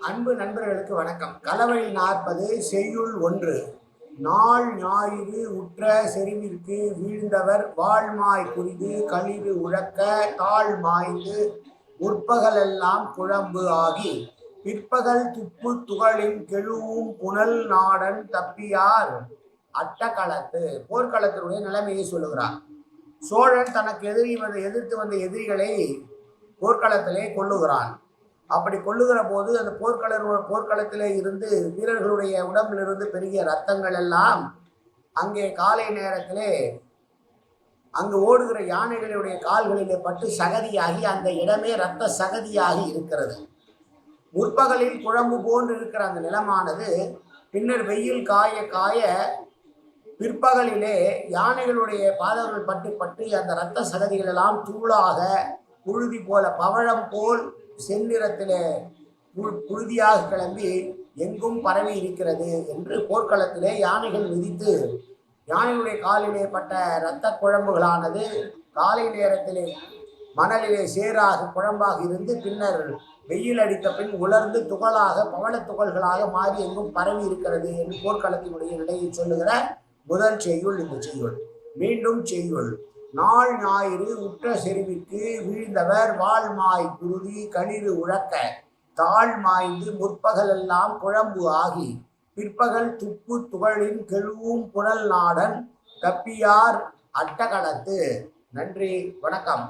அன்பு நண்பர்களுக்கு வணக்கம். களவழி 40 செய்யுள் 1. நாள் ஞாயிறு உற்ற செறிவிற்கு வீழ்ந்தவர் வாழ்மாய் குறிது களிறு உழக்க தாழ் மாய்ந்து முற்பகலெல்லாம் குழம்பு ஆகி பிற்பகல் துப்பு துகளின் கெழுவும் புனல் நாடன் தப்பியார் அட்டகளத்து. போர்க்களத்தினுடைய நிலைமையை சொல்லுகிறார். சோழன் தனக்கு எதிர்த்து வந்த எதிரிகளை போர்க்களத்திலே கொள்ளுகிறான். அப்படி கொள்ளுகிற போது அந்த போர்க்களத்திலே இருந்து வீரர்களுடைய உடம்பிலிருந்து பெருகிய ரத்தங்கள் எல்லாம் அங்கே காலை நேரத்திலே அங்கு ஓடுகிற யானைகளுடைய கால்களிலே பட்டு சகதியாகி அந்த இடமே இரத்த சகதியாகி இருக்கிறது. முற்பகலில் குழம்பு போன்று இருக்கிற அந்த நிலமானது பின்னர் வெயில் காய காய பிற்பகலிலே யானைகளுடைய பாதங்கள் பட்டு பட்டு அந்த இரத்த சகதிகள் எல்லாம் தூளாக புழுதி போல பவழம் போல் செந்நிறத்திலே புழுதியாக கிளம்பி எங்கும் பரவி இருக்கிறது என்று போர்க்களத்திலே யானைகள் மிதித்து யானைகளுடைய காலிலே பட்ட இரத்த குழம்புகளானது காலை நேரத்திலே மணலிலே சேராக குழம்பாக இருந்து பின்னர் வெயில் அடித்த பின் உலர்ந்து துகளாக பவள துகள்களாக மாறி எங்கும் பரவி இருக்கிறது என்று போர்க்களத்தினுடைய நிலையை சொல்லுகிற முதல் செய்யுள் இந்த செய்யுள். மீண்டும் செய்யுள். நாள் ஞாயிறு உற்ற செறிவிற்கு வீழ்ந்தவர் வாழ்மாய் குருதி களிறு உழக்க தாழ் மாய்ந்து முற்பகலெல்லாம் குழம்பு ஆகி பிற்பகல் துப்பு துகளின் கெழுவும் புனல் நாடன் தப்பியார் அட்டகளத்து. நன்றி, வணக்கம்.